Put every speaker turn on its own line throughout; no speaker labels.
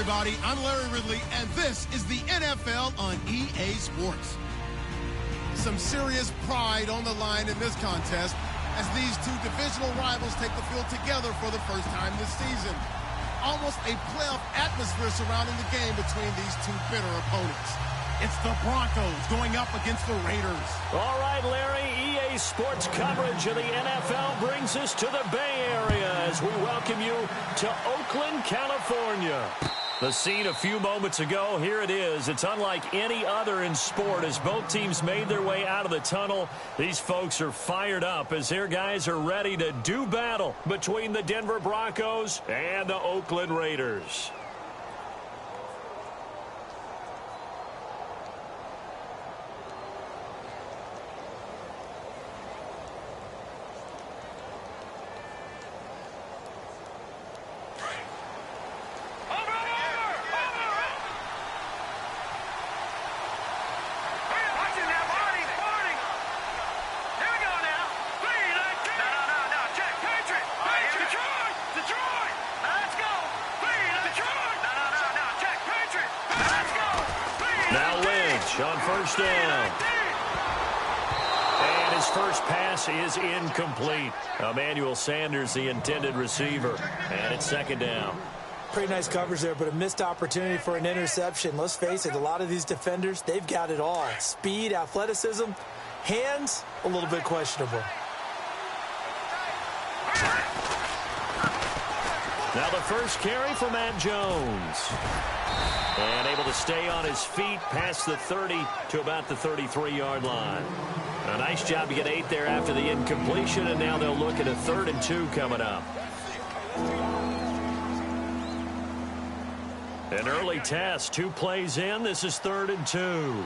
everybody. I'm Larry Ridley, and this is the NFL on EA Sports. Some serious pride on the line in this contest as these two divisional rivals take the field together for the first time this season. Almost a playoff atmosphere surrounding the game between these two bitter opponents. It's the Broncos going up against the Raiders.
All right, Larry, EA Sports coverage of the NFL brings us to the Bay Area as we welcome you to Oakland, California. The scene a few moments ago, here it is. It's unlike any other in sport as both teams made their way out of the tunnel. These folks are fired up as their guys are ready to do battle between the Denver Broncos and the Oakland Raiders. On first down. And his first pass is incomplete. Emmanuel Sanders, the intended receiver. And it's second down.
Pretty nice coverage there, but a missed opportunity for an interception. Let's face it, a lot of these defenders, they've got it all. Speed, athleticism, hands, a little bit questionable.
Now the first carry for Matt Jones. And able to stay on his feet past the 30 to about the 33-yard line. A nice job to get 8 there after the incompletion, and now they'll look at a 3rd and 2 coming up. An early test, 2 plays in. This is 3rd and 2.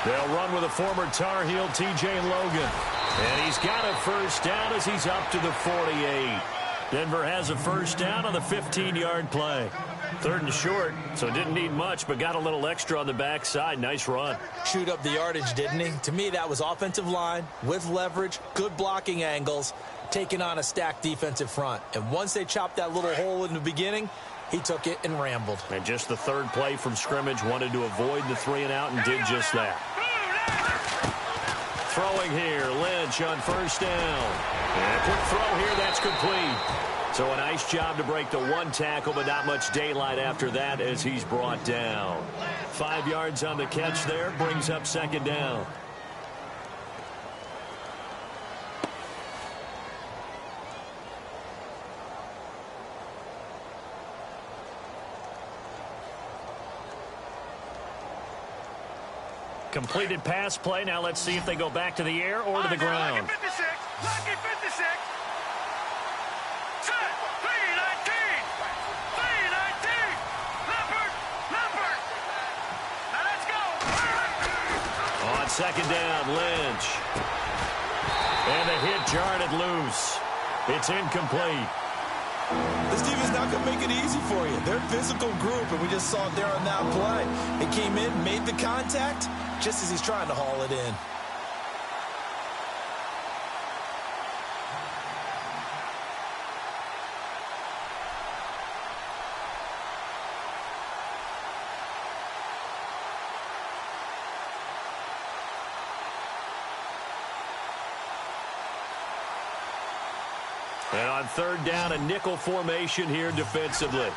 They'll run with a former Tar Heel, T.J. Logan. And he's got a first down as he's up to the 48. Denver has a first down on the 15-yard play. 3rd and short, so didn't need much, but got a little extra on the backside. Nice run.
Chewed up the yardage, didn't he? To me, that was offensive line with leverage, good blocking angles, taking on a stacked defensive front. And once they chopped that little hole in the beginning, he took it and rambled.
And just the 3rd play from scrimmage, wanted to avoid the 3-and-out and did just that. Throwing here, Lynch on first down. And a quick throw here, that's complete. So a nice job to break the 1 tackle, but not much daylight after that as he's brought down. 5 yards on the catch there, brings up second down. Completed pass play. Now let's see if they go back to the air or to the ground.
Lucky 56. Lucky 56. Set. 319. 319. Leopard. Leopard. Now let's go.
On second down, Lynch. And the hit jarred it loose. It's incomplete.
This defense not going to make it easy for you. They're a physical group, and we just saw it there on that play. It came in, made the contact, just as he's trying to haul it in.
And on 3rd down, a nickel formation here defensively.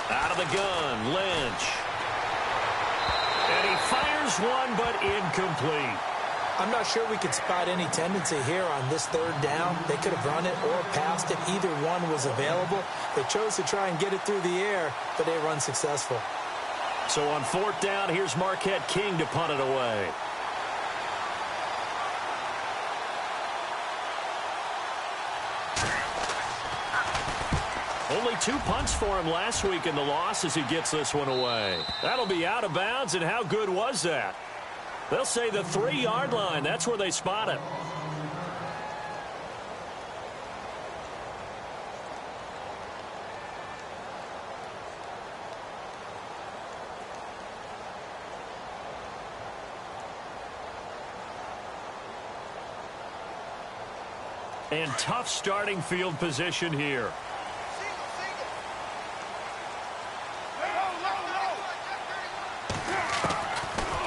Out of the gun, Lynch. And he fires one, but incomplete.
I'm not sure we could spot any tendency here on this 3rd down. They could have run it or passed it. Either one was available. They chose to try and get it through the air, but they were unsuccessful.
So on 4th down, here's Marquette King to punt it away. Only 2 punts for him last week in the loss as he gets this one away. That'll be out of bounds, and how good was that? They'll say the 3-yard line. That's where they spot it. And tough starting field position here.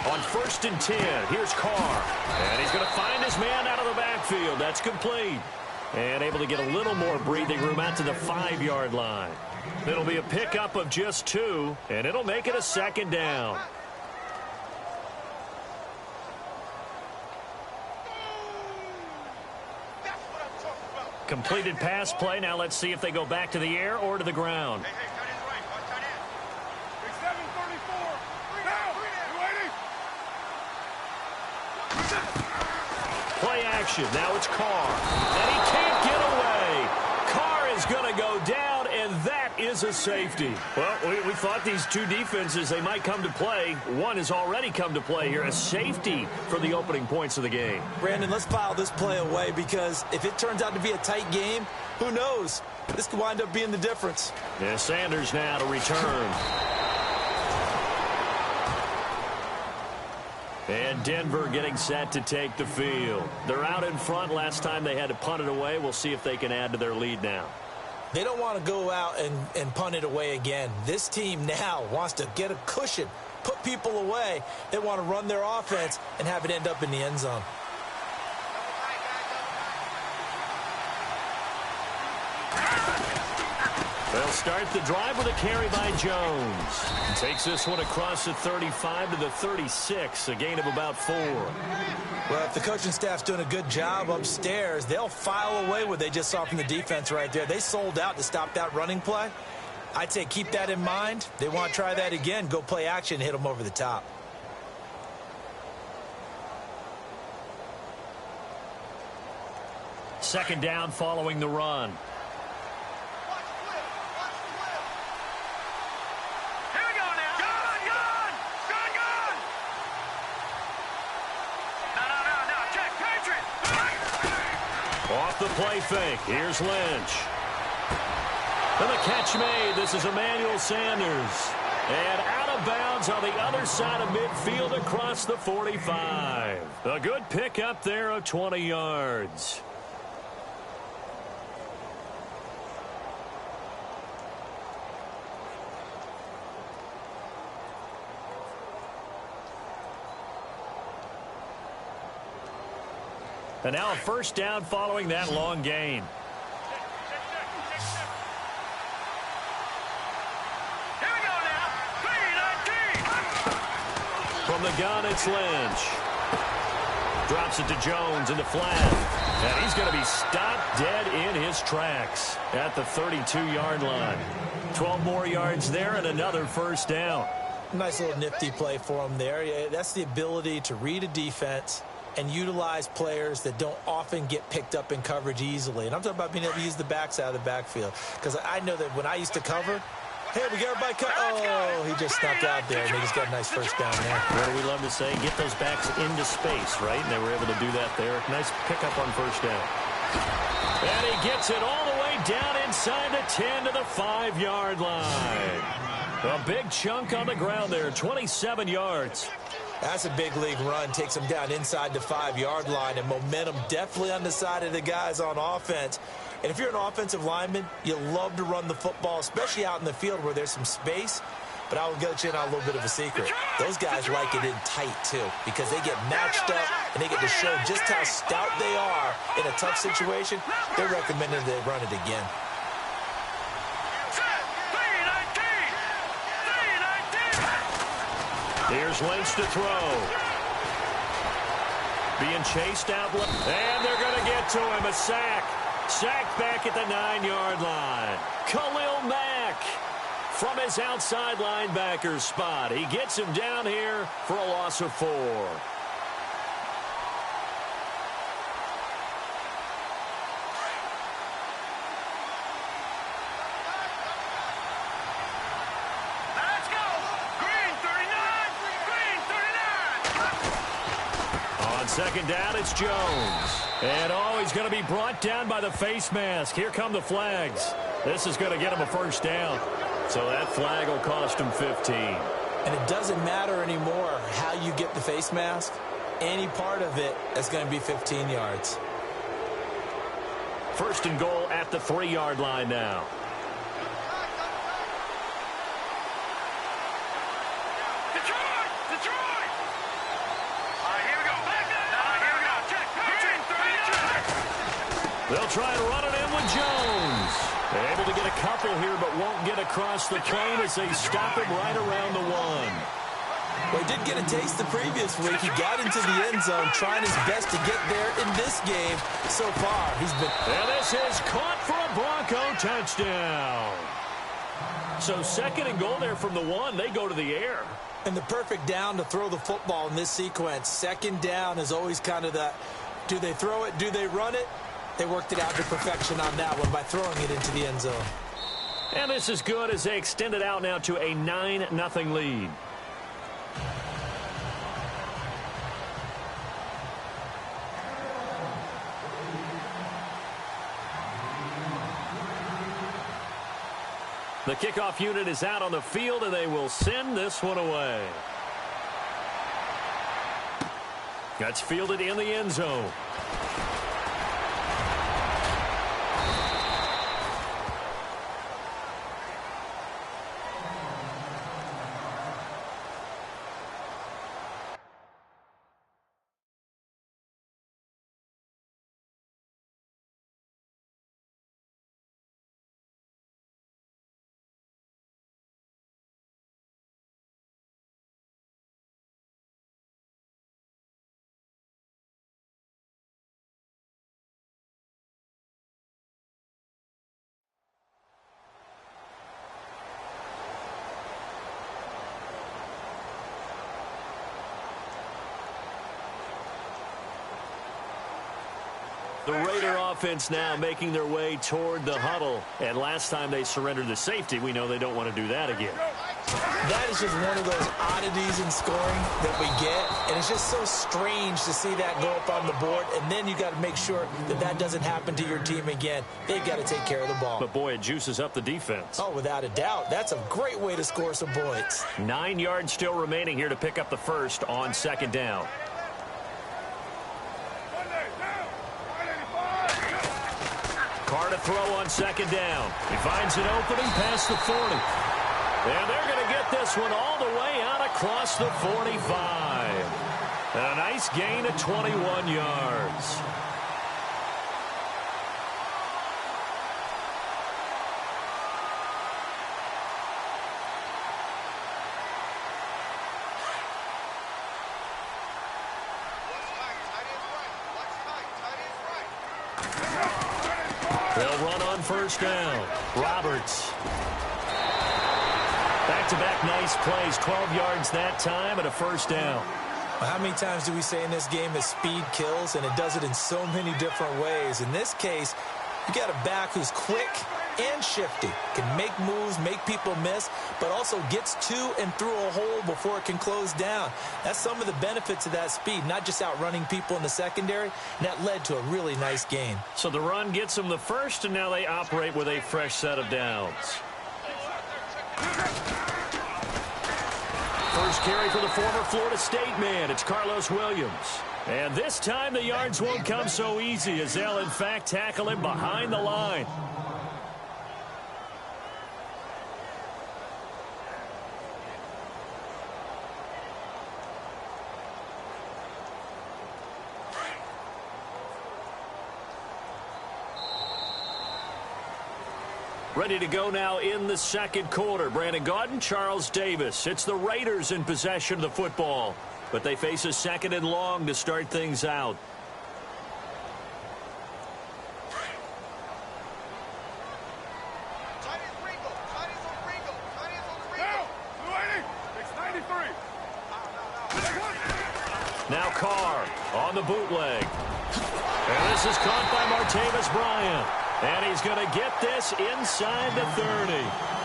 On 1st and 10, here's Carr. And he's going to find his man out of the backfield. That's complete. And able to get a little more breathing room out to the 5-yard line. It'll be a pickup of just 2, and it'll make it a 2nd down. Completed pass play. Now let's see if they go back to the air or to the ground. Play action. Now it's Carr. And he can't get away. Carr is going to go down, and that is a safety. Well, we thought these two defenses, they might come to play. One has already come to play here. A safety for the opening points of the game.
Brandon, let's file this play away because if it turns out to be a tight game, who knows? This could wind up being the difference.
Yeah, Sanders now to return. And Denver getting set to take the field. They're out in front. Last time they had to punt it away. We'll see if they can add to their lead now.
They don't want to go out and punt it away again. This team now wants to get a cushion, put people away. They want to run their offense and have it end up in the end zone.
They'll start the drive with a carry by Jones. Takes this one across the 35 to the 36, a gain of about 4.
Well, if the coaching staff's doing a good job upstairs, they'll file away what they just saw from the defense right there. They sold out to stop that running play. I'd say keep that in mind. They want to try that again. Go play action, hit them over the top.
Second down following the run. Off the play fake. Here's Lynch. And the catch made. This is Emmanuel Sanders. And out of bounds on the other side of midfield across the 45. A good pickup there of 20 yards. And now a first down following that long gain.
Here we go now.
From the gun, it's Lynch. Drops it to Jones into flat. And he's going to be stopped dead in his tracks at the 32-yard line. 12 more yards there and another first down.
Nice little nifty play for him there. Yeah, that's the ability to read a defense and utilize players that don't often get picked up in coverage easily. And I'm talking about being able to use the backside of the backfield. Because I know that when I used to cover, hey, we got everybody cut. Oh, he just snuck out there, and he just got a nice first down there.
What do we love to say? Get those backs into space, right? And they were able to do that there. Nice pickup on first down. And he gets it all the way down inside the 10 to the 5-yard line. A big chunk on the ground there, 27 yards.
That's a big league run. Takes them down inside the 5-yard line, and momentum definitely on the side of the guys on offense. And if you're an offensive lineman, you love to run the football, especially out in the field where there's some space. But I will get you in on a little bit of a secret. Those guys like it in tight, too, because they get matched up and they get to show just how stout they are in a tough situation. They're recommending they run it again.
Here's Lynch to throw. Being chased out. And they're going to get to him. A sack. Sacked back at the 9-yard line. Khalil Mack from his outside linebacker spot. He gets him down here for a loss of 4. Second down, it's Jones. And, he's going to be brought down by the face mask. Here come the flags. This is going to get him a first down. So that flag will cost him 15.
And it doesn't matter anymore how you get the face mask. Any part of it is going to be 15 yards.
First and goal at the 3-yard line now.
Detroit! Detroit! All right, here we go. Here we go. Check.
They'll try and run it in with Jones. Able to get a couple here, but won't get across the plane as they stop him right around the 1.
Well, he did get a taste the previous week. He got into the end zone, trying his best to get there in this game. So far, he's been...
And this is caught for a Bronco touchdown. So second and goal there from the 1. They go to the air.
And the perfect down to throw the football in this sequence. Second down is always kind of the, do they throw it, do they run it? They worked it out to perfection on that one by throwing it into the end zone.
And this is good as they extend it out now to a 9-0 lead. The kickoff unit is out on the field, and they will send this one away. That's fielded in the end zone. The Raider offense now making their way toward the huddle. And last time they surrendered the safety, we know they don't want to do that again.
That is just one of those oddities in scoring that we get. And it's just so strange to see that go up on the board. And then you got to make sure that that doesn't happen to your team again. They've got to take care of the ball.
But, boy, it juices up the defense.
Oh, without a doubt. That's a great way to score some points.
9 yards still remaining here to pick up the first on second down. Carr to throw on second down. He finds an opening past the 40. And they're going to get this one all the way out across the 45. And a nice gain of 21 yards. They'll run on first down. Roberts. Back-to-back nice plays. 12 yards that time and a first down.
Well, how many times do we say in this game that speed kills, and it does it in so many different ways? In this case, you got a back who's quick and shifty, can make moves, make people miss, but also gets to and through a hole before it can close down. That's some of the benefits of that speed, not just outrunning people in the secondary, and that led to a really nice gain.
So the run gets them the first, and now they operate with a fresh set of downs. First carry for the former Florida State man. It's Carlos Williams. And this time the yards won't come so easy as they'll, in fact, tackle him behind the line. Ready to go now in the second quarter. Brandon Gaudin, Charles Davis. It's the Raiders in possession of the football, but they face a second and long to start things out. Now Carr on the bootleg. And this is caught by Martavis Bryant. And he's going to get this inside the 30.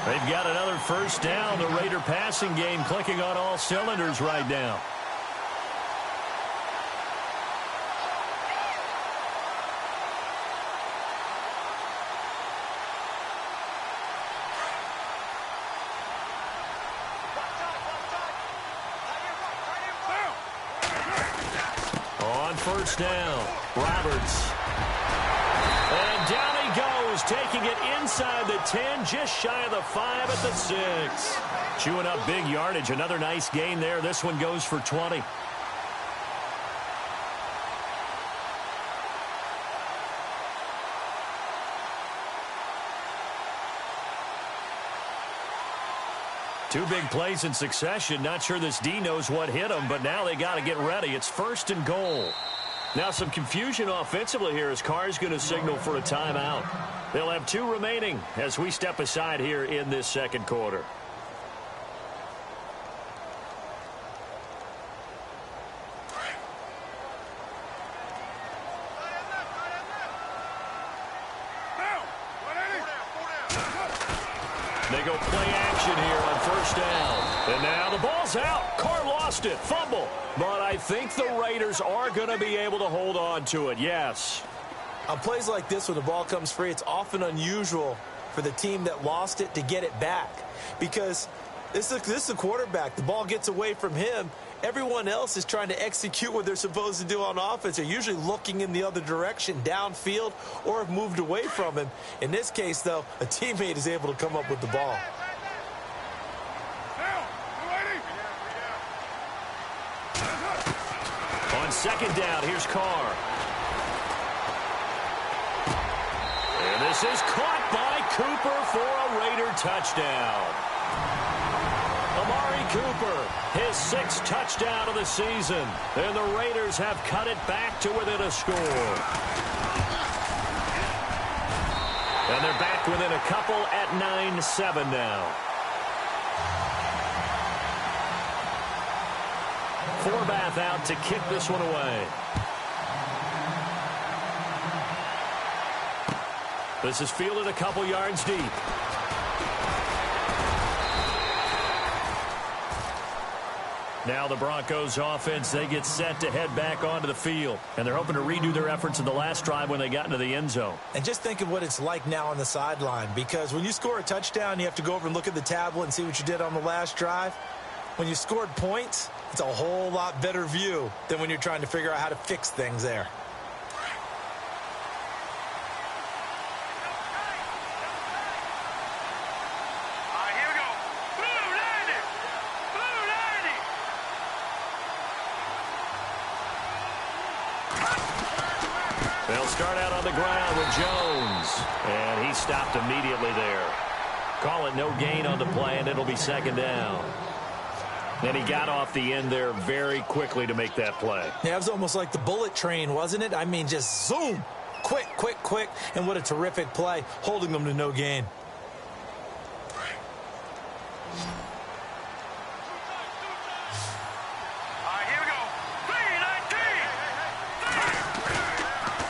They've got another first down. The Raider passing game clicking on all cylinders right now. On first down, Roberts. And down Broncos taking it inside the 10, just shy of the 5 at the 6. Chewing up big yardage. Another nice gain there. This one goes for 20. Two big plays in succession. Not sure this D knows what hit him, but now they got to get ready. It's 1st and goal. Now some confusion offensively here as Carr's going to signal for a timeout. They'll have 2 remaining as we step aside here in this second quarter. They go play action here on 1st down. And now the ball's out. Carr lost it. Fumble. But I think the Raiders are going to be able to hold on to it. Yes.
On plays like this when the ball comes free, it's often unusual for the team that lost it to get it back. Because this is a quarterback. The ball gets away from him. Everyone else is trying to execute what they're supposed to do on offense. They're usually looking in the other direction, downfield, or have moved away from him. In this case, though, a teammate is able to come up with the ball.
On 2nd down, here's Carr. And this is caught by Cooper for a Raider touchdown. Amari Cooper, his 6th touchdown of the season. And the Raiders have cut it back to within a score. And they're back within a couple at 9-7 now. Forbath out to kick this one away. This is fielded a couple yards deep. Now the Broncos offense, they get set to head back onto the field. And they're hoping to redo their efforts in the last drive when they got into the end zone.
And just think of what it's like now on the sideline. Because when you score a touchdown, you have to go over and look at the tablet and see what you did on the last drive. When you scored points, it's a whole lot better view than when you're trying to figure out how to fix things there.
They'll start out on the ground with Jones. And he stopped immediately there. Call it no gain on the play, and it'll be 2nd down. And he got off the end there very quickly to make that play.
Yeah, it was almost like the bullet train, wasn't it? I mean, just zoom. Quick, quick, quick. And what a terrific play, holding them to no gain.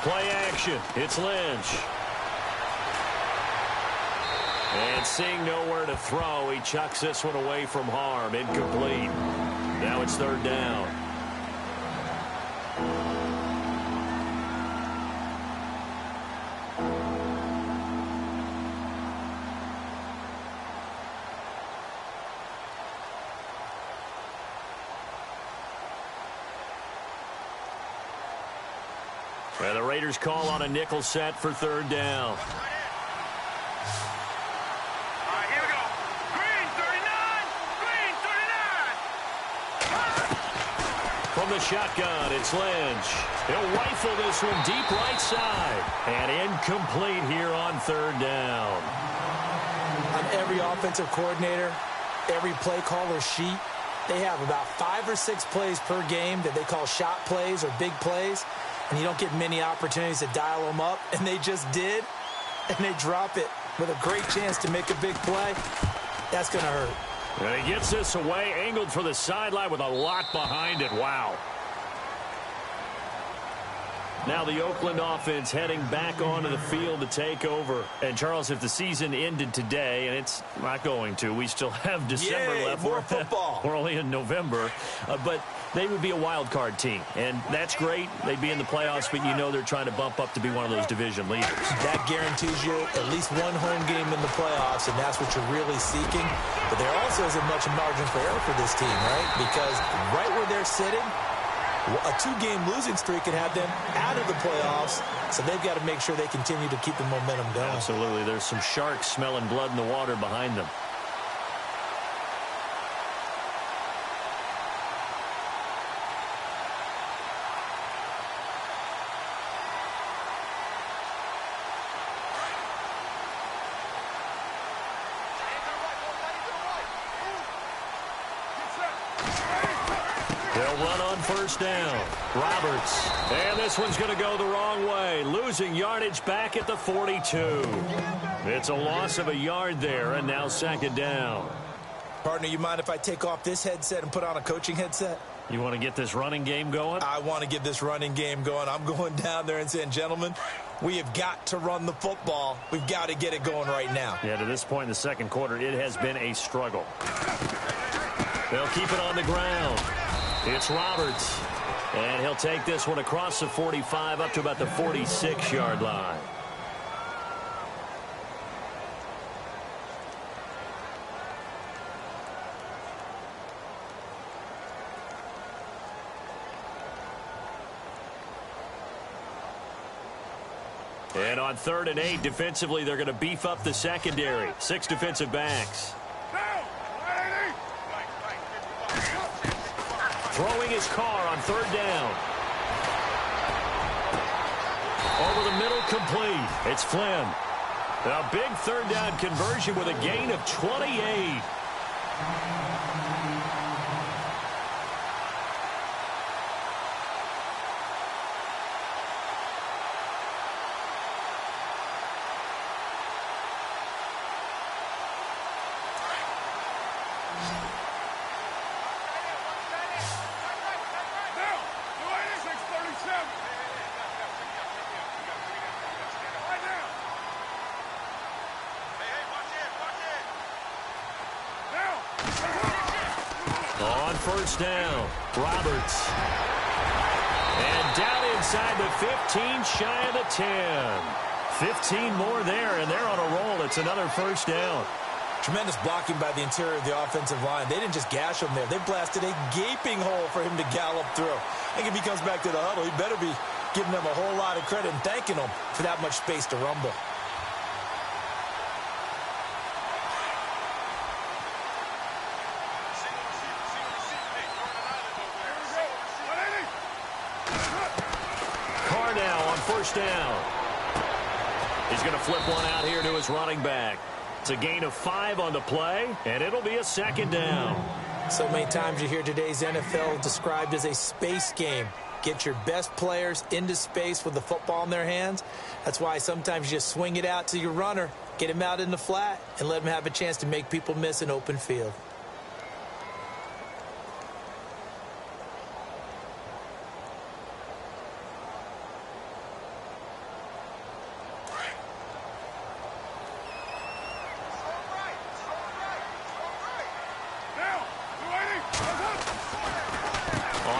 Play action. It's Lynch. And seeing nowhere to throw, he chucks this one away from harm. Incomplete. Now it's 3rd down. And the Raiders call on a nickel set for 3rd down. From the shotgun, it's Lynch. He'll rifle this one deep right side. And incomplete here on 3rd down.
On every offensive coordinator, every play caller sheet, they have about 5 or 6 plays per game that they call shot plays or big plays. And you don't get many opportunities to dial them up. And they just did. And they drop it with a great chance to make a big play. That's going to hurt.
And he gets this away, angled for the sideline with a lot behind it. Wow. Now the Oakland offense heading back onto the field to take over. And, Charles, if the season ended today, and it's not going to, we still have December left.
More football.
We're only in November. But they would be a wild card team. And that's great. They'd be in the playoffs, but you know they're trying to bump up to be one of those division leaders.
That guarantees you at least one home game in the playoffs, and that's what you're really seeking. But there also isn't much margin for error for this team, right? Because right where they're sitting, A 2-game losing streak could have them out of the playoffs, so they've got to make sure they continue to keep the momentum going.
Absolutely. There's some sharks smelling blood in the water behind them. They'll run on first down. Roberts. And this one's going to go the wrong way. Losing yardage back at the 42. It's a loss of a yard there, and now second down.
Partner, you mind if I take off this headset and put on a coaching headset?
You want to get this running game going?
I want to get this running game going. I'm going down there and saying, gentlemen, we have got to run the football. We've got to get it going right now.
Yeah, to this point in the second quarter, it has been a struggle. They'll keep it on the ground. It's Roberts. And he'll take this one across the 45 up to about the 46-yard line. And on 3rd and 8, defensively, they're going to beef up the secondary. 6 defensive backs. Throwing his car on 3rd down. Over the middle, complete. It's Flynn. A big 3rd down conversion with a gain of 28. On first down, Roberts. And down inside the 15, shy of the 10. 15 more there, and they're on a roll. It's another first down.
Tremendous blocking by the interior of the offensive line. They didn't just gash him there. They blasted a gaping hole for him to gallop through. I think if he comes back to the huddle, he better be giving them a whole lot of credit and thanking them for that much space to rumble.
First down. He's going to flip one out here to his running back. It's a gain of 5 on the play, and it'll be a second down.
So many times you hear today's NFL described as a space game. Get your best players into space with the football in their hands. That's why sometimes you just swing it out to your runner, get him out in the flat, and let him have a chance to make people miss an open field.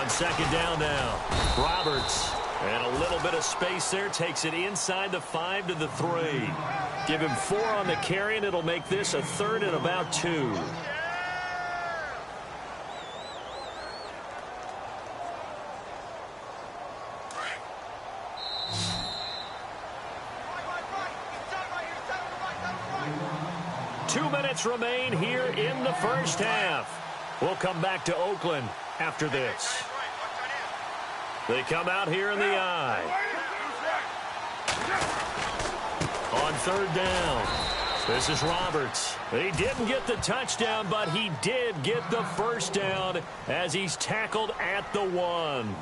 Second down now. Roberts. And a little bit of space there. Takes it inside the 5 to the 3. Give him 4 on the carry, and it'll make this a 3rd and about 2. Two minutes remain here in the first half. We'll come back to Oakland after this. They come out here in the I. On 3rd down, this is Roberts. He didn't get the touchdown, but he did get the first down as he's tackled at the 1.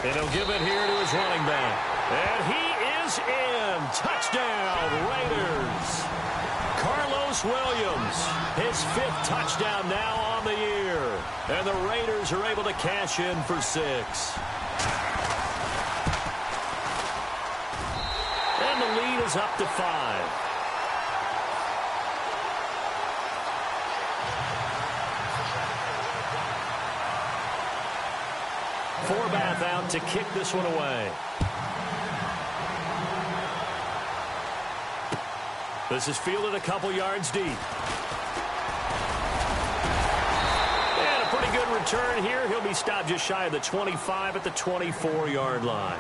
And he'll give it here to his running back. And he is in. Touchdown, Raiders. Carlos Williams, his 5th touchdown now on the year. And the Raiders are able to cash in for 6. is up to 5. Forbath out to kick this one away. This is fielded a couple yards deep. And a pretty good return here. He'll be stopped just shy of the 25 at the 24-yard line.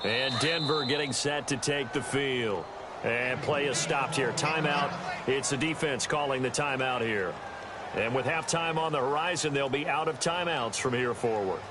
And Denver getting set to take the field. And play is stopped here. Timeout. It's the defense calling the timeout here. And with halftime on the horizon, they'll be out of timeouts from here forward.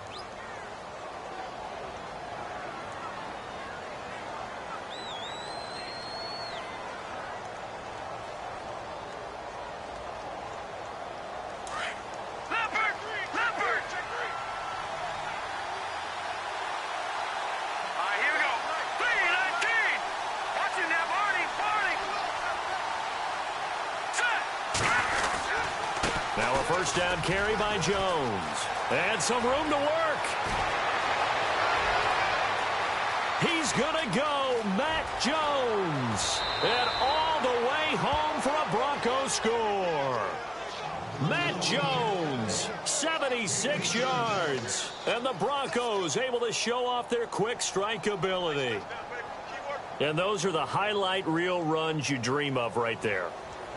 First down carry by Jones. And some room to work. He's going to go, Matt Jones. And all the way home for a Broncos score. Matt Jones, 76 yards. And the Broncos able to show off their quick strike ability. And those are the highlight reel runs you dream of right there.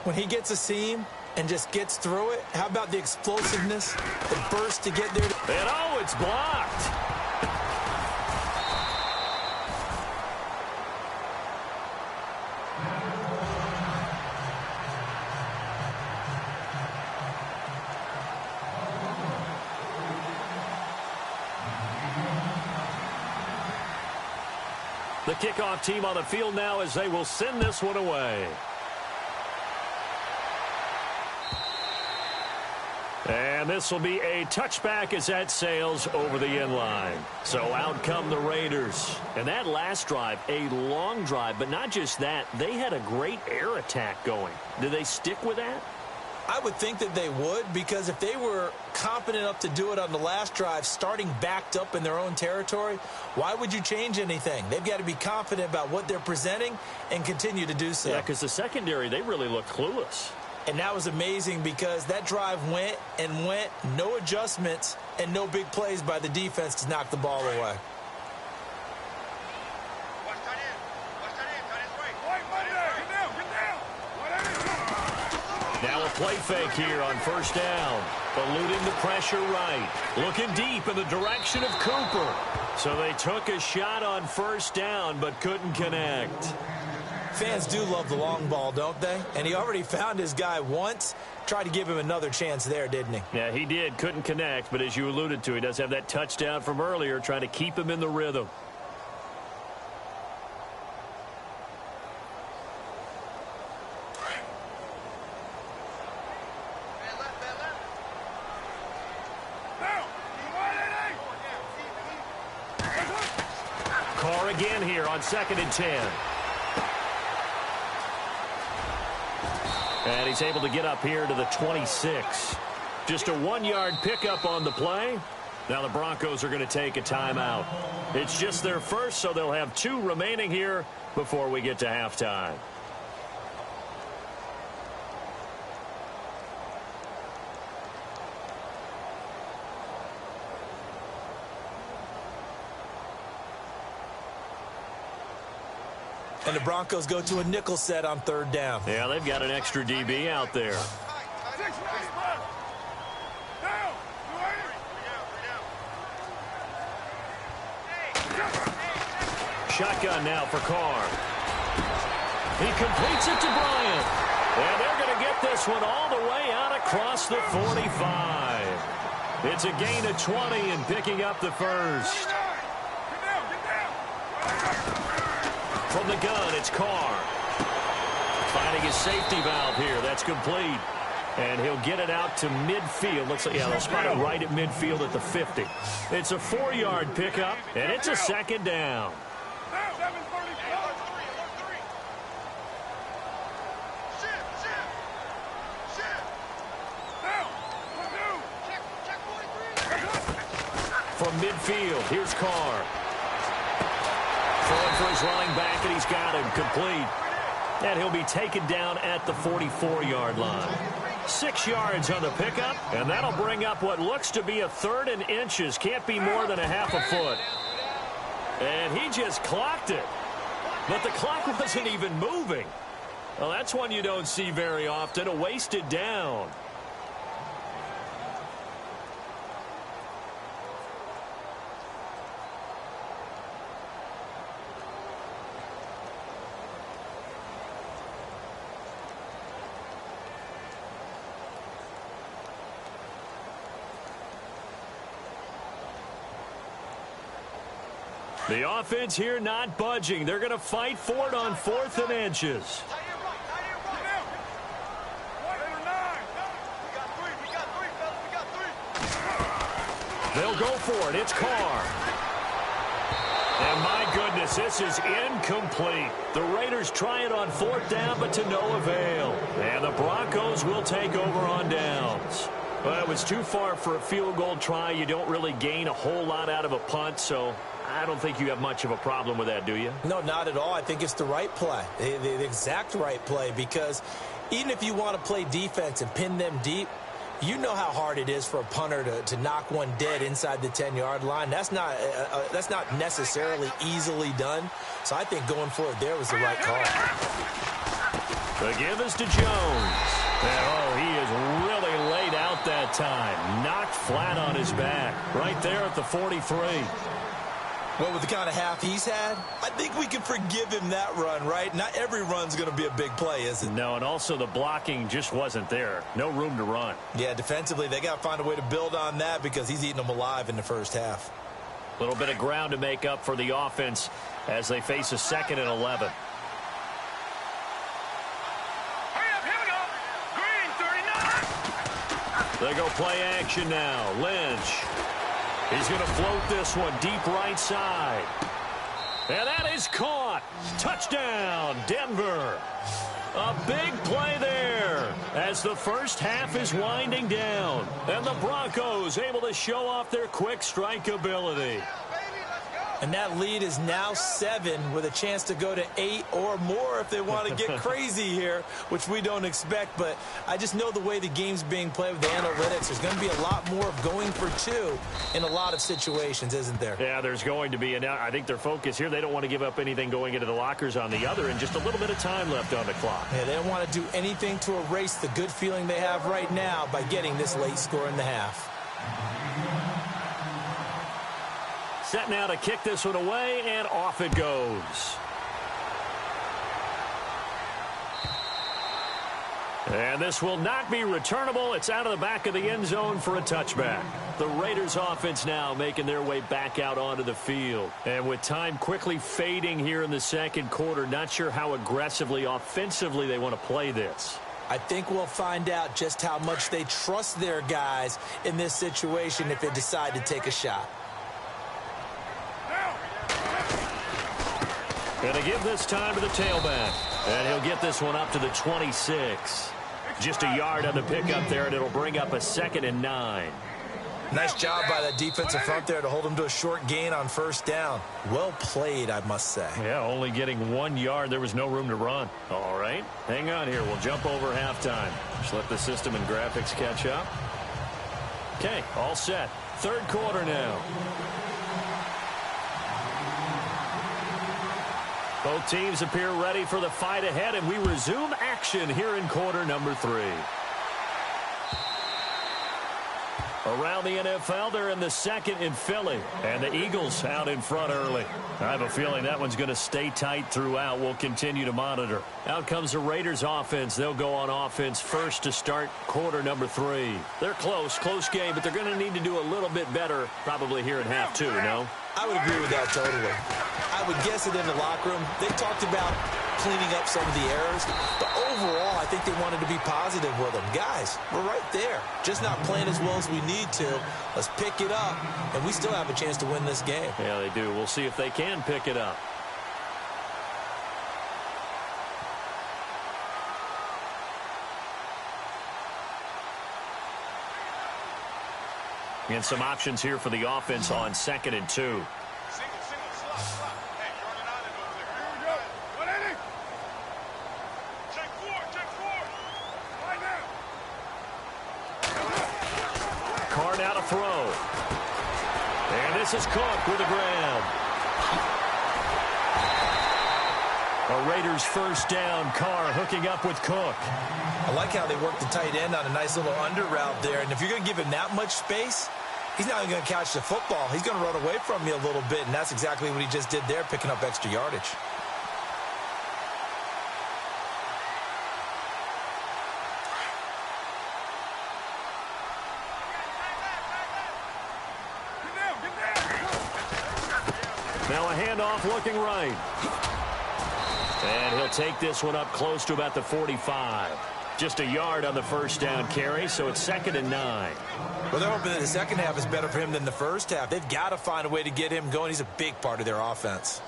When he gets a seam and just gets through it, how about the explosiveness, the burst to get there?
And oh, it's blocked. The kickoff team on the field now as they will send this one away. And this will be a touchback as that sails over the end line. So out come the Raiders. And that last drive, a long drive, but not just that. They had a great air attack going. Did they stick with that?
I would think that they would, because if they were competent enough to do it on the last drive, starting backed up in their own territory, why would you change anything? They've got to be confident about what they're presenting and continue to do so.
Yeah, because the secondary, they really looked clueless.
And that was amazing because that drive went and went, no adjustments and no big plays by the defense to knock the ball away.
Now a play fake here on first down. Eluding the pressure right. Looking deep in the direction of Cooper. So they took a shot on first down but couldn't connect.
Fans do love the long ball, don't they? And he already found his guy once. Tried to give him another chance there, didn't he?
Yeah, he did. Couldn't connect, but as you alluded to, he does have that touchdown from earlier, trying to keep him in the rhythm. Carr again here on 2nd and 10. And he's able to get up here to the 26. Just a 1-yard pickup on the play. Now the Broncos are going to take a timeout. It's just their first, so they'll have 2 remaining here before we get to halftime.
And the Broncos go to a nickel set on 3rd down.
Yeah, they've got an extra DB out there. Shotgun now for Carr. He completes it to Bryant. And they're going to get this one all the way out across the 45. It's a gain of 20 and picking up the first. From the gun, it's Carr. Finding his safety valve here. That's complete. And he'll get it out to midfield. Looks like, yeah, they'll spot it right at midfield at the 50. It's a 4-yard pickup, and it's a second down. From midfield, here's Carr. Throwing for his running back, and he's got him complete. And he'll be taken down at the 44-yard line. 6 yards on the pickup, and that'll bring up what looks to be a 3rd and inches. Can't be more than a half a foot. And he just clocked it. But the clock wasn't even moving. Well, that's one you don't see very often, a wasted down. The offense here not budging. They're going to fight for it on 4th and inches. They'll go for it. It's Carr. And my goodness, this is incomplete. The Raiders try it on 4th down, but to no avail. And the Broncos will take over on downs. Well, it was too far for a field goal try. You don't really gain a whole lot out of a punt, so I don't think you have much of a problem with that, do you?
No, not at all. I think it's the right play, the exact right play, because even if you want to play defense and pin them deep, you know how hard it is for a punter to knock one dead inside the 10-yard line. That's not necessarily easily done. So I think going for it there was the right call.
The give is to Jones. And, oh, he is really laid out that time. Knocked flat on his back. Right there at the 43.
Well, with the kind of half he's had, I think we can forgive him that run, right? Not every run's going to be a big play, is it?
No, and also the blocking just wasn't there. No room to run.
Yeah, defensively, they got to find a way to build on that because he's eating them alive in the first half.
A little bit of ground to make up for the offense as they face a 2nd and 11. They go play action now. Lynch. He's going to float this one deep right side. And that is caught. Touchdown, Denver. A big play there as the first half is winding down. And the Broncos able to show off their quick strike ability.
And that lead is now 7 with a chance to go to 8 or more if they want to get crazy here, which we don't expect. But I just know the way the game's being played with the analytics, there's going to be a lot more of going for 2 in a lot of situations, isn't there?
Yeah, there's going to be. And I think their focus here, they don't want to give up anything going into the lockers on the other, and just a little bit of time left on the clock.
Yeah, they don't want to do anything to erase the good feeling they have right now by getting this late score in the half.
Set now to kick this one away, and off it goes. And this will not be returnable. It's out of the back of the end zone for a touchback. The Raiders offense now making their way back out onto the field. And with time quickly fading here in the second quarter, not sure how aggressively, offensively they want to play this.
I think we'll find out just how much they trust their guys in this situation if they decide to take a shot.
Going to give this time to the tailback. And he'll get this one up to the 26. Just a yard on the pickup there, and it'll bring up a 2nd and 9.
Nice job by that defensive front there to hold him to a short gain on first down. Well played, I must say.
Yeah, only getting 1 yard. There was no room to run. All right, hang on here. We'll jump over halftime. Just let the system and graphics catch up. Okay, all set. Third quarter now. Both teams appear ready for the fight ahead, and we resume action here in quarter number 3. Around the NFL, they're in the second in Philly, and the Eagles out in front early. I have a feeling that one's going to stay tight throughout. We'll continue to monitor. Out comes the Raiders offense. They'll go on offense first to start quarter number 3. They're close game, but they're going to need to do a little bit better probably here in half 2, no?
I would agree with that totally. I would guess it in the locker room. They talked about cleaning up some of the errors. But overall, I think they wanted to be positive with them. Guys, we're right there. Just not playing as well as we need to. Let's pick it up, and we still have a chance to win this game.
Yeah, they do. We'll see if they can pick it up. And some options here for the offense on 2nd and 2.
Single, slot. Hey, you're on an island over there. Here we go. What inning? Check four. Right now.
Carr now to throw. And this is Cook with a grab. A Raiders first down. Carr hooking up with Cook.
I like how they work the tight end on a nice little under route there. And if you're going to give him that much space, he's not going to catch the football. He's going to run away from you a little bit, and that's exactly what he just did there, picking up extra yardage.
Now a handoff looking right. And he'll take this one up close to about the 45. Just a yard on the first down carry, so it's 2nd and 9.
Well, they're hoping that the second half is better for him than the first half. They've got to find a way to get him going. He's a big part of their offense.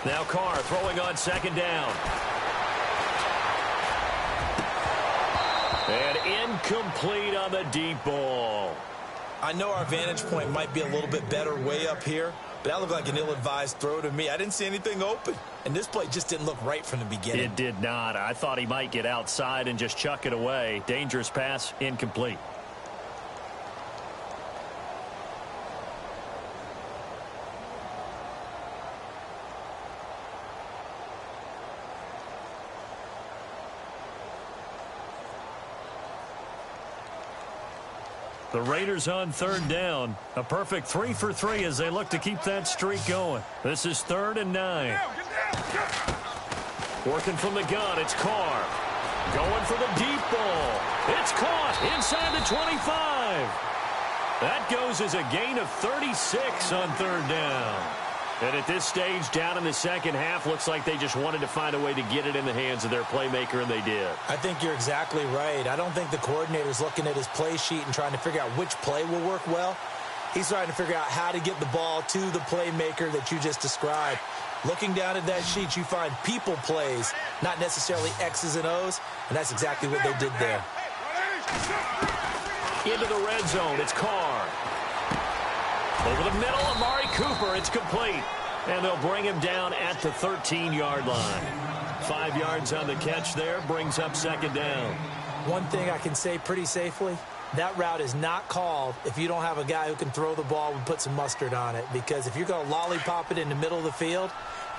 Now Carr throwing on 2nd down. And incomplete on the deep ball.
I know our vantage point might be a little bit better way up here, but that looked like an ill-advised throw to me. I didn't see anything open, and this play just didn't look right from the beginning.
It did not. I thought he might get outside and just chuck it away. Dangerous pass, incomplete. The Raiders on 3rd down. A perfect 3 for 3 as they look to keep that streak going. This is 3rd and 9. Working from the gun, it's Carr. Going for the deep ball. It's caught inside the 25. That goes as a gain of 36 on 3rd down. And at this stage, down in the second half, looks like they just wanted to find a way to get it in the hands of their playmaker, and they did.
I think you're exactly right. I don't think the coordinator's looking at his play sheet and trying to figure out which play will work well. He's trying to figure out how to get the ball to the playmaker that you just described. Looking down at that sheet, you find people plays, not necessarily X's and O's, and that's exactly what they did there.
Into the red zone, it's Carr. Over the middle, Amari Cooper, it's complete. And they'll bring him down at the 13-yard line. 5 yards on the catch there, brings up 2nd down.
One thing I can say pretty safely, that route is not called if you don't have a guy who can throw the ball and put some mustard on it. Because if you're going to lollipop it in the middle of the field,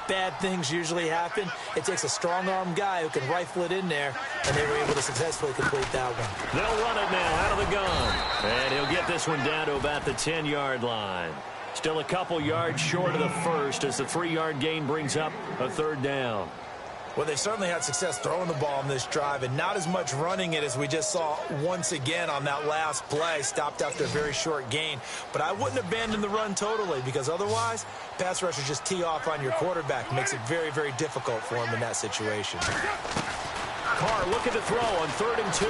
bad things usually happen. It takes a strong-arm guy who can rifle it in there, and they were able to successfully complete that one.
They'll run it now out of the gun. And he'll get this one down to about the 10-yard line. Still a couple yards short of the first as the 3-yard gain brings up a 3rd down.
Well, they certainly had success throwing the ball in this drive, and not as much running it as we just saw once again on that last play. Stopped after a very short gain. But I wouldn't abandon the run totally, because otherwise, pass rushers just tee off on your quarterback. Makes it very, very difficult for him in that situation.
Carr looking to throw on 3rd and 2.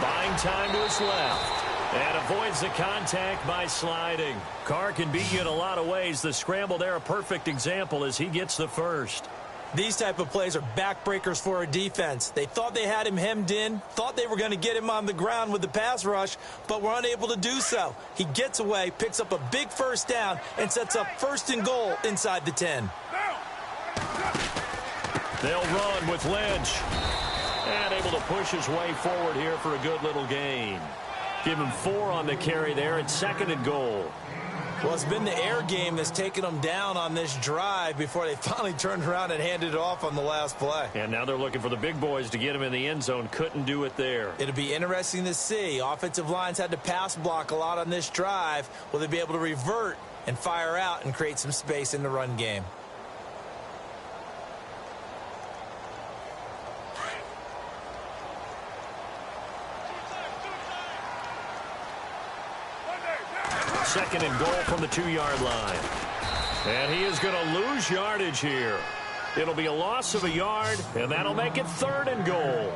Buying time to his left. And avoids the contact by sliding. Carr can beat you in a lot of ways. The scramble there, a perfect example as he gets the first.
These type of plays are backbreakers for a defense. They thought they had him hemmed in, thought they were going to get him on the ground with the pass rush, but were unable to do so. He gets away, picks up a big first down, and sets up 1st and goal inside the 10.
They'll run with Lynch. And able to push his way forward here for a good little gain. Give him 4 on the carry there at 2nd and goal.
Well, it's been the air game that's taken them down on this drive before they finally turned around and handed it off on the last play.
And now they're looking for the big boys to get him in the end zone. Couldn't do it there.
It'll be interesting to see. Offensive lines had to pass block a lot on this drive. Will they be able to revert and fire out and create some space in the run game?
Second and goal from the 2-yard line. And he is going to lose yardage here. It'll be a loss of a yard, and that'll make it 3rd and goal.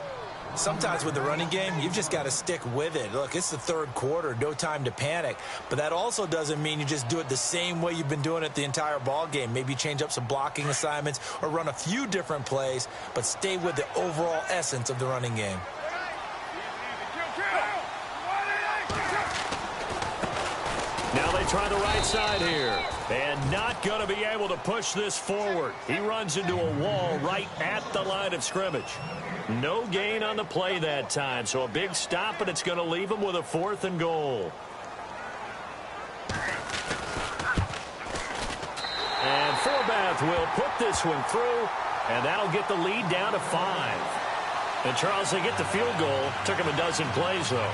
Sometimes with the running game, you've just got to stick with it. Look, it's the 3rd quarter, no time to panic. But that also doesn't mean you just do it the same way you've been doing it the entire ball game. Maybe change up some blocking assignments or run a few different plays, but stay with the overall essence of the running game.
Now they try the right side here. And not going to be able to push this forward. He runs into a wall right at the line of scrimmage. No gain on the play that time. So a big stop, and it's going to leave him with a 4th and goal. And Forbath will put this one through, and that'll get the lead down to 5. And Charles, they get the field goal. Took him a dozen plays, though.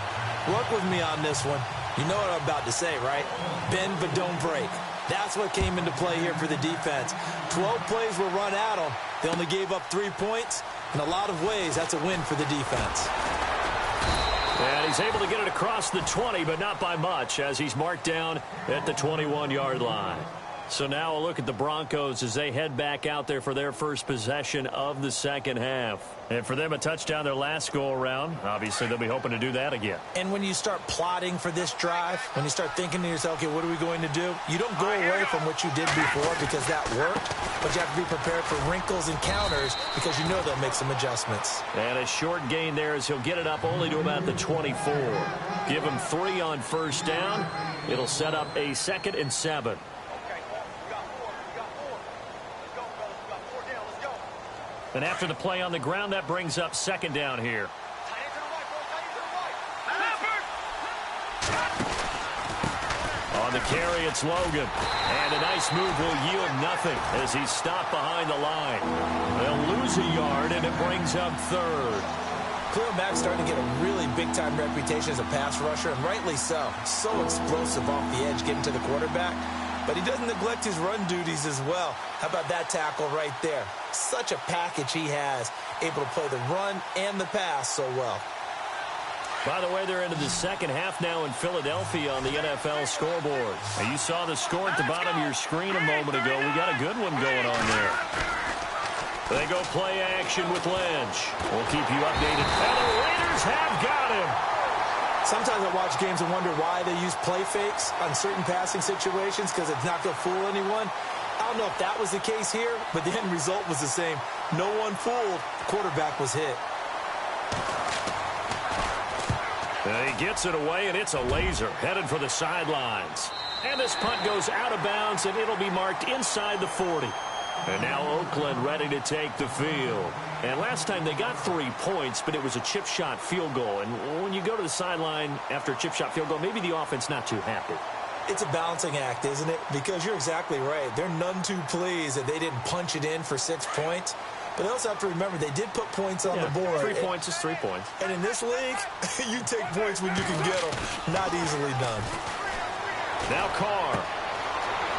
Work with me on this one. You know what I'm about to say, right? Bend but don't break. That's what came into play here for the defense. 12 plays were run at them. They only gave up 3 points. In a lot of ways, that's a win for the defense.
And he's able to get it across the 20, but not by much, as he's marked down at the 21-yard line. So now a look at the Broncos as they head back out there for their first possession of the second half. And for them, a touchdown their last go-around. Obviously, they'll be hoping to do that again.
And when you start plotting for this drive, when you start thinking to yourself, okay, what are we going to do? You don't go away from what you did before because that worked, but you have to be prepared for wrinkles and counters because you know they'll make some adjustments.
And a short gain there as he'll get it up only to about the 24. Give him 3 on first down. It'll set up a 2nd and 7. And after the play on the ground, that brings up 2nd down here. On the carry, it's Logan. And a nice move will yield nothing as he's stopped behind the line. They'll lose a yard, and it brings up 3rd.
Khalil Mack's starting to get a really big-time reputation as a pass rusher, and rightly so. So explosive off the edge getting to the quarterback. But he doesn't neglect his run duties as well. How about that tackle right there? Such a package he has, able to play the run and the pass so well.
By the way, they're into the second half now in Philadelphia on the NFL scoreboard. And you saw the score at the bottom of your screen a moment ago. We got a good one going on there. They go play action with Lynch. We'll keep you updated. And the Raiders have got him.
Sometimes I watch games and wonder why they use play fakes on certain passing situations because it's not going to fool anyone. I don't know if that was the case here, but the end result was the same. No one fooled. The quarterback was hit.
And he gets it away, and it's a laser headed for the sidelines. And this punt goes out of bounds, and it'll be marked inside the 40. And now Oakland ready to take the field. And last time they got 3 points, but it was a chip shot field goal. And when you go to the sideline after a chip shot field goal, maybe the offense not too happy.
It's a balancing act, isn't it? Because you're exactly right. They're none too pleased that they didn't punch it in for 6 points. But they also have to remember they did put points on the board.
3 points is 3 points.
And in this league, you take points when you can get them. Not easily done.
Now Carr.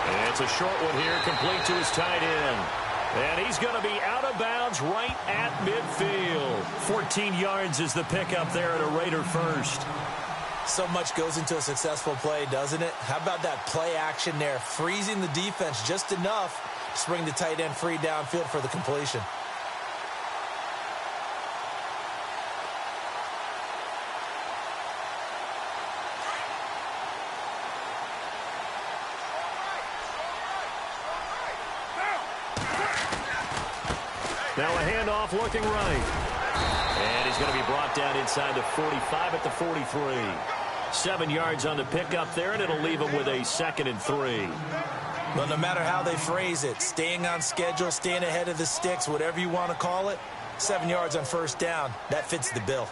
And it's a short one here, complete to his tight end. And he's going to be out of bounds right at midfield. 14 yards is the pickup there at a Raider first.
So much goes into a successful play, doesn't it? How about that play action there, freezing the defense just enough to bring the tight end free downfield for the completion.
Now a handoff looking right. And he's going to be brought down inside the 45 at the 43. 7 yards on the pickup there, and it'll leave him with a 2nd and 3.
But no matter how they phrase it, staying on schedule, staying ahead of the sticks, whatever you want to call it, 7 yards on first down, that fits the bill.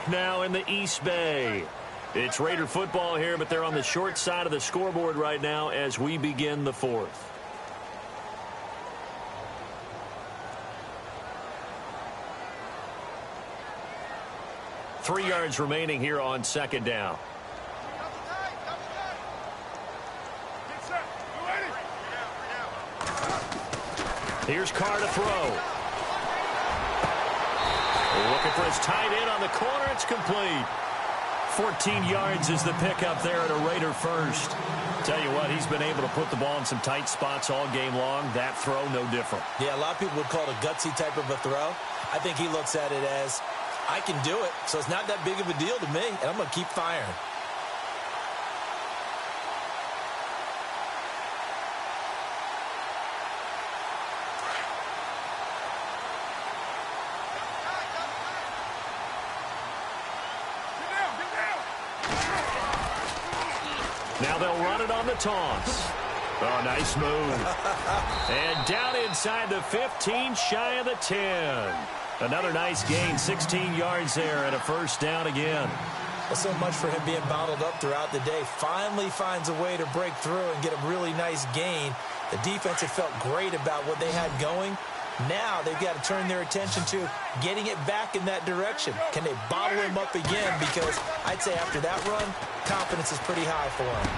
back now in the East Bay. It's Raider football here, but they're on the short side of the scoreboard right now as we begin the fourth. Three yards remaining here on second down. Here's Carr to throw. Looking for his tight end on the corner. It's complete. 14 yards is the pickup there at a Raider first. Tell you what, he's been able to put the ball in some tight spots all game long. That throw, no different.
Yeah, a lot of people would call it a gutsy type of a throw. I think he looks at it as, I can do it, so it's not that big of a deal to me, and I'm going to keep firing.
Now they'll run it on the toss. Oh, nice move. And down inside the 15, shy of the 10. Another nice gain, 16 yards there and a first down again.
Well, so much for him being bottled up throughout the day. Finally finds a way to break through and get a really nice gain. The defense had felt great about what they had going. Now they've got to turn their attention to getting it back in that direction. Can they bottle him up again? Because I'd say after that run, confidence is pretty high for him.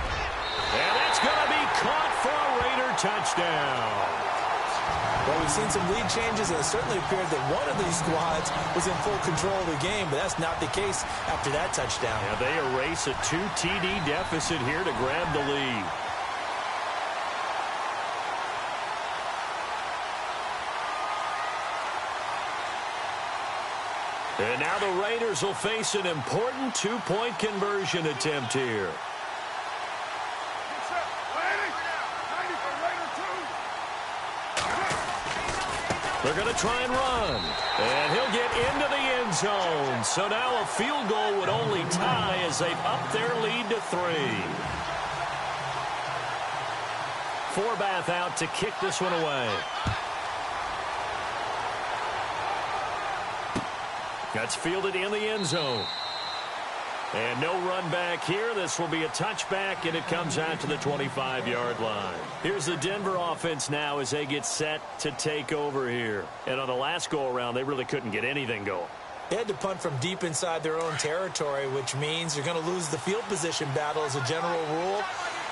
And that's going to be caught for a Raider touchdown.
Well, we've seen some lead changes, and it certainly appeared that one of these squads was in full control of the game, but that's not the case after that touchdown.
Yeah, they erase a 2 TD deficit here to grab the lead. And now the Raiders will face an important two-point conversion attempt here. They're going to try and run. And he'll get into the end zone. So now a field goal would only tie as they've upped their lead to 3. Forbath out to kick this one away. That's fielded in the end zone. And no run back here. This will be a touchback, and it comes out to the 25-yard line. Here's the Denver offense now as they get set to take over here. And on the last go-around, they really couldn't get anything going.
They had to punt from deep inside their own territory, which means you're going to lose the field position battle as a general rule.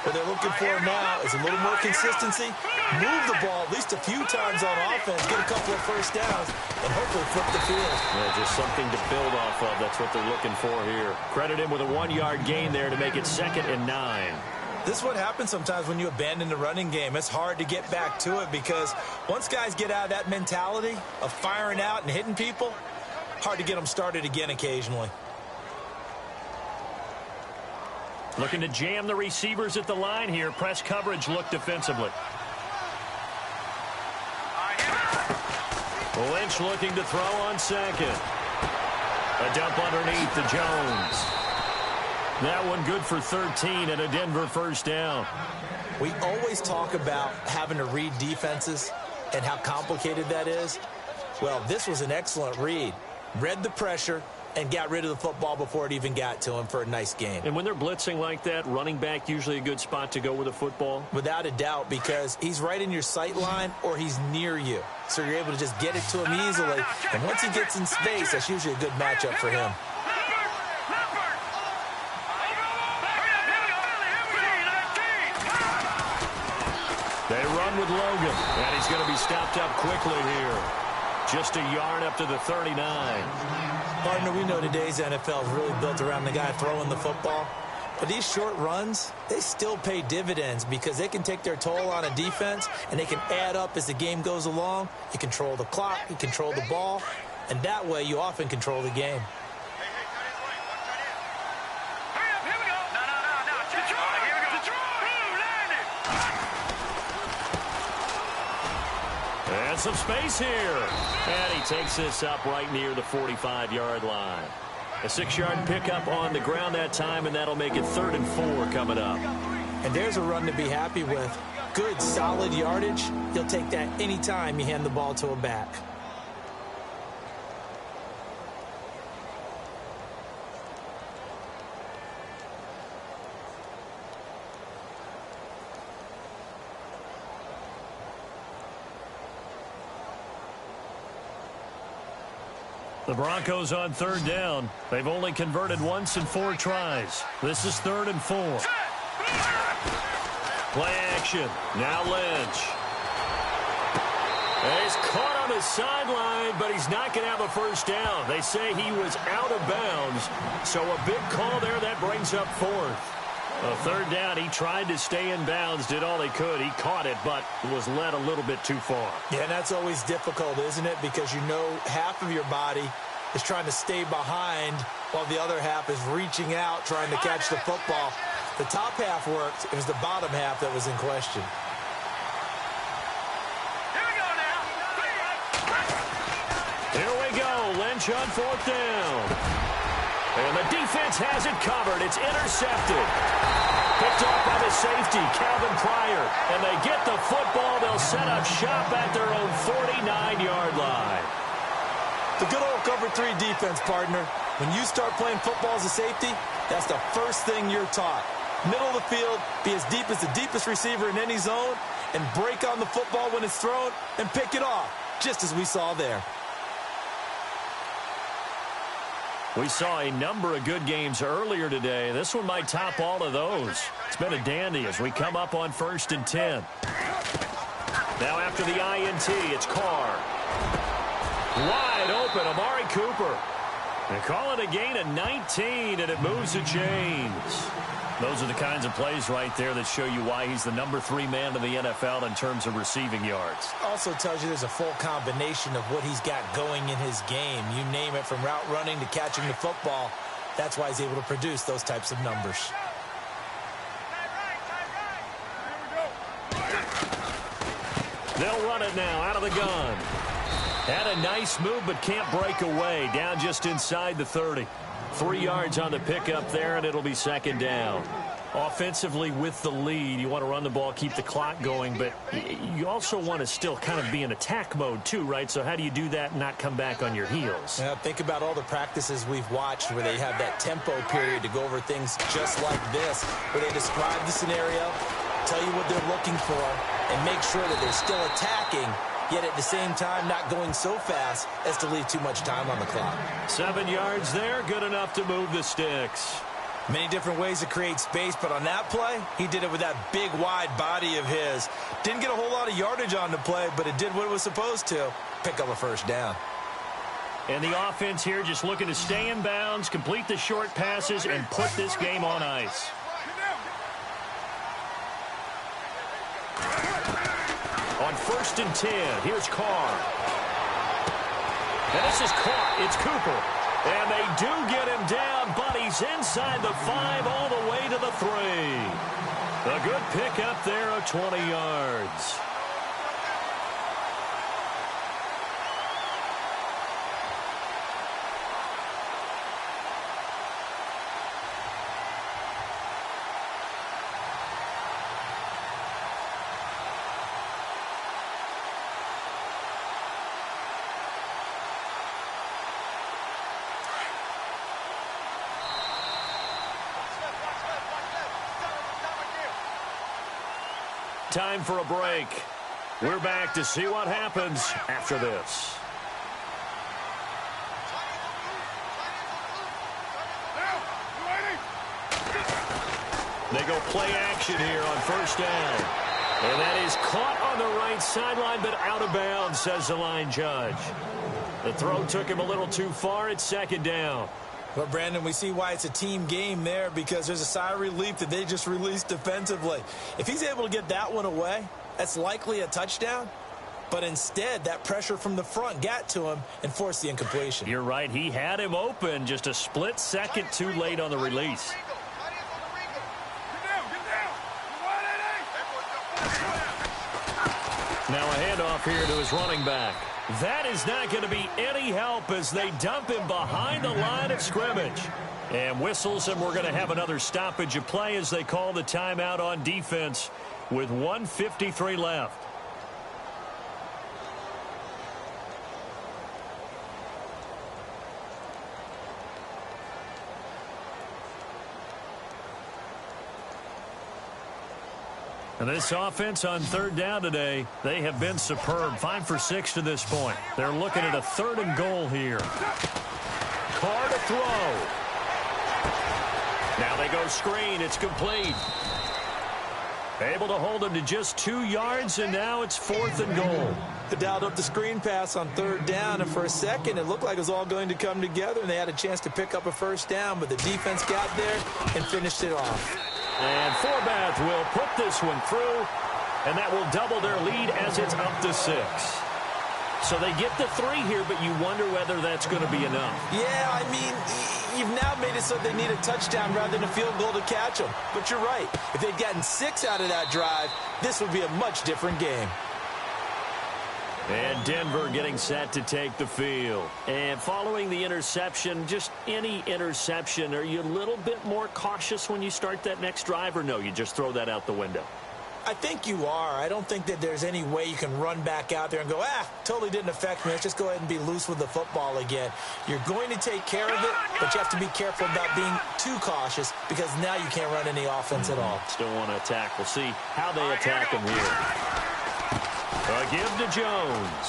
What they're looking for now is a little more consistency, move the ball at least a few times on offense, get a couple of first downs, and hopefully flip the field.
Yeah, just something to build off of. That's what they're looking for here. Credit him with a 1-yard gain there to make it 2nd and 9.
This is what happens sometimes when you abandon the running game. It's hard to get back to it because once guys get out of that mentality of firing out and hitting people, hard to get them started again occasionally.
Looking to jam the receivers at the line here. Press coverage look defensively. Lynch looking to throw on second. A dump underneath to Jones. That one good for 13 and a Denver first down.
We always talk about having to read defenses and how complicated that is. Well, this was an excellent read. Read the pressure and got rid of the football before it even got to him for a nice game.
And when they're blitzing like that, running back usually a good spot to go with a football?
Without a doubt, because he's right in your sight line or he's near you. So you're able to just get it to him easily. And once he gets in space, that's usually a good matchup for him.
They run with Logan, and he's going to be stopped up quickly here. Just a yard up to the 39.
Partner, we know today's NFL is really built around the guy throwing the football. But these short runs, they still pay dividends because they can take their toll on a defense, and they can add up as the game goes along. You control the clock, you control the ball, and that way you often control the game.
And some space here. And he takes this up right near the 45-yard line. A 6-yard pickup on the ground that time, and that'll make it 3rd and 4 coming up.
And there's a run to be happy with. Good, solid yardage. You'll take that anytime you hand the ball to a back.
The Broncos on third down. They've only converted once in 4 tries. This is 3rd and 4. Play action. Now Lynch. And he's caught on the sideline, but he's not going to have a first down. They say he was out of bounds. So a big call there that brings up 4th. A 3rd down, he tried to stay in bounds, did all he could. He caught it, but was led a little bit too far.
Yeah, and that's always difficult, isn't it? Because you know half of your body is trying to stay behind while the other half is reaching out, trying to catch the football. The top half worked. It was the bottom half that was in question.
Here we go. Lynch on 4th down. And the defense has it covered. It's intercepted. Picked off by the safety, Calvin Pryor. And they get the football. They'll set up shop at their own 49-yard line.
The good old cover 3 defense, partner. When you start playing football as a safety, that's the first thing you're taught. Middle of the field, be as deep as the deepest receiver in any zone, and break on the football when it's thrown and pick it off, just as we saw there.
We saw a number of good games earlier today. This one might top all of those. It's been a dandy as we come up on 1st and 10. Now after the INT, it's Carr. Wide open, Amari Cooper. They call it a gain of 19, and it moves the chains. Those are the kinds of plays right there that show you why he's the number 3 man in the NFL in terms of receiving yards.
Also tells you there's a full combination of what he's got going in his game. You name it, from route running to catching the football. That's why he's able to produce those types of numbers.
They'll run it now out of the gun. Had a nice move, but can't break away. Down just inside the 30. 3 yards on the pickup there, and it'll be 2nd down. Offensively with the lead, you want to run the ball, keep the clock going, but you also want to still kind of be in attack mode too, right? So how do you do that and not come back on your heels?
Now, think about all the practices we've watched where they have that tempo period to go over things just like this, where they describe the scenario, tell you what they're looking for, and make sure that they're still attacking, yet at the same time not going so fast as to leave too much time on the clock.
7 yards there, good enough to move the sticks.
Many different ways to create space, but on that play, he did it with that big, wide body of his. Didn't get a whole lot of yardage on the play, but it did what it was supposed to. Pick up a 1st down.
And the offense here just looking to stay in bounds, complete the short passes, and put this game on ice. On 1st and 10, here's Carr. And this is caught. It's Cooper. And they do get him down, but he's inside the 5 all the way to the 3. A good pickup there of 20 yards. Time for a break. We're back to see what happens after this. They go play action here on 1st down. And that is caught on the right sideline, but out of bounds, says the line judge. The throw took him a little too far. It's 2nd down.
Well, Brandon, we see why it's a team game there, because there's a sigh of relief that they just released defensively. If he's able to get that one away, that's likely a touchdown. But instead, that pressure from the front got to him and forced the incompletion.
You're right. He had him open, just a split second too late on the release. Now a handoff here to his running back. That is not going to be any help as they dump him behind the line of scrimmage. And whistles, and we're going to have another stoppage of play as they call the timeout on defense with 1:53 left. And this offense on 3rd down today, they have been superb. 5 for 6 to this point. They're looking at a 3rd and goal here. throw. Now they go screen. It's complete. Able to hold him to just 2 yards, and now it's 4th and goal.
They dialed up the screen pass on 3rd down, and for a second it looked like it was all going to come together, and they had a chance to pick up a 1st down, but the defense got there and finished it off.
And Forbath will put this one through, and that will double their lead as it's up to 6. So they get the 3 here, but you wonder whether that's going to be enough.
Yeah, I mean, you've now made it so they need a touchdown rather than a field goal to catch them. But you're right. If they'd gotten 6 out of that drive, this would be a much different game.
And Denver getting set to take the field. And following the interception, just any interception, are you a little bit more cautious when you start that next drive, or no, you just throw that out the window?
I think you are. I don't think that there's any way you can run back out there and go, totally didn't affect me. Let's just go ahead and be loose with the football again. You're going to take care of it, but you have to be careful about being too cautious because now you can't run any offense at all.
Still want to attack. We'll see how they attack him here. A give to Jones.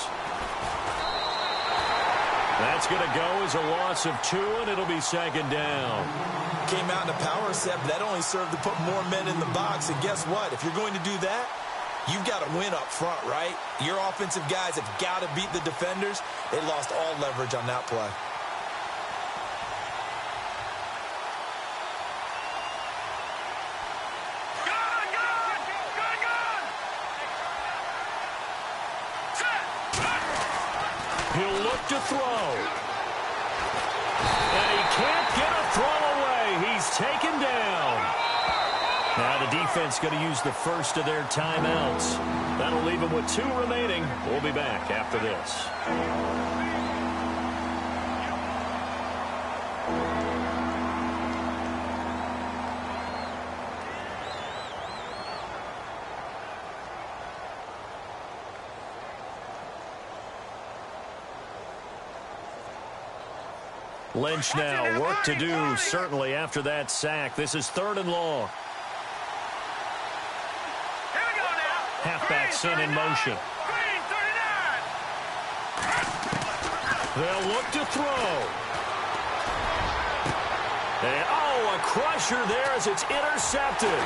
That's going to go as a loss of 2, and it'll be 2nd down.
Came out in a power set, but that only served to put more men in the box. And guess what? If you're going to do that, you've got to win up front, right? Your offensive guys have got to beat the defenders. They lost all leverage on that play.
He'll look to throw. And he can't get a throw away. He's taken down. Now the defense going to use the first of their timeouts. That'll leave them with 2 remaining. We'll be back after this. Lynch now, work to do, certainly after that sack. This is 3rd and long. Halfback sent in motion. They'll look to throw. And, a crusher there as it's intercepted.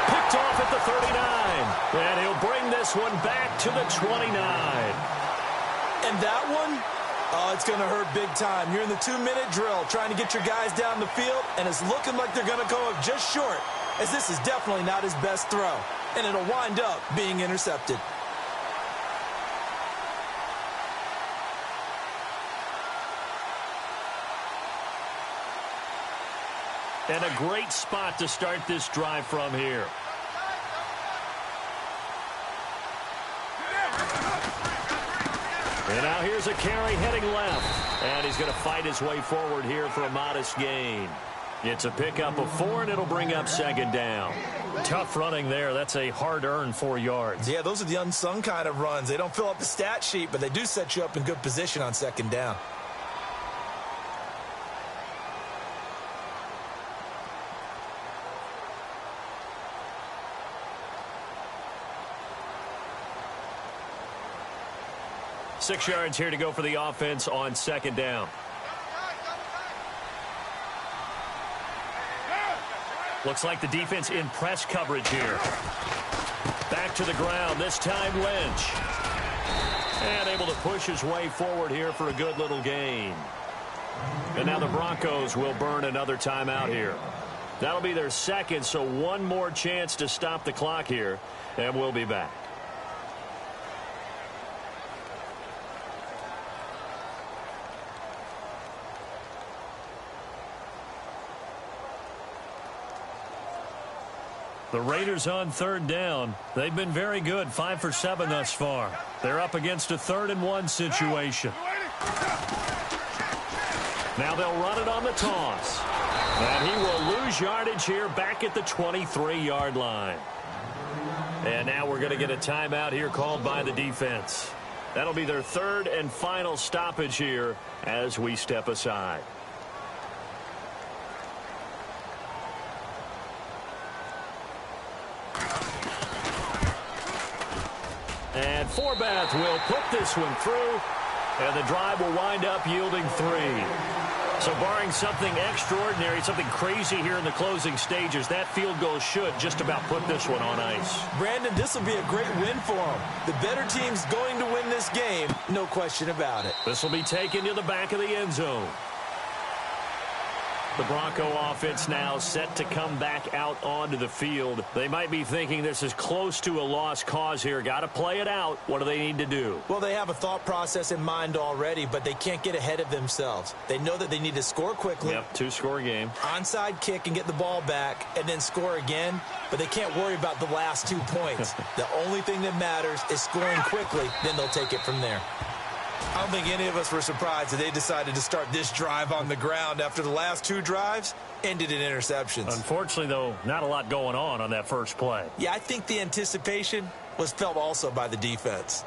Picked off at the 39. And he'll bring this one back to the 29.
And that one? Oh, it's going to hurt big time. You're in the 2-minute drill trying to get your guys down the field, and it's looking like they're going to go up just short, as this is definitely not his best throw, and it'll wind up being intercepted.
And a great spot to start this drive from here. And now here's a carry heading left. And he's going to fight his way forward here for a modest gain. It's a pickup of 4, and it'll bring up 2nd down. Tough running there. That's a hard-earned 4 yards.
Yeah, those are the unsung kind of runs. They don't fill up the stat sheet, but they do set you up in good position on 2nd down.
Six yards here to go for the offense on 2nd down. Looks like the defense in press coverage here. Back to the ground, this time Lynch. And able to push his way forward here for a good little gain. And now the Broncos will burn another timeout here. That'll be their 2nd, so 1 more chance to stop the clock here. And we'll be back. The Raiders on 3rd down. They've been very good, 5 for 7 thus far. They're up against a 3rd and 1 situation. Now they'll run it on the toss. And he will lose yardage here back at the 23-yard line. And now we're going to get a timeout here called by the defense. That'll be their 3rd and final stoppage here as we step aside. And Forbath will put this one through, and the drive will wind up yielding 3. So barring something extraordinary, something crazy here in the closing stages, that field goal should just about put this one on ice.
Brandon, this will be a great win for them. The better team's going to win this game, no question about it.
This will be taken to the back of the end zone. The Bronco offense now set to come back out onto the field. They might be thinking this is close to a lost cause here. Got to play it out. What do they need to do?
Well, they have a thought process in mind already, but they can't get ahead of themselves. They know that they need to score quickly.
Yep, 2-score game.
Onside kick and get the ball back and then score again, but they can't worry about the last 2 points. The only thing that matters is scoring quickly, then they'll take it from there. I don't think any of us were surprised that they decided to start this drive on the ground after the last 2 drives ended in interceptions.
Unfortunately, though, not a lot going on that first play.
Yeah, I think the anticipation was felt also by the defense.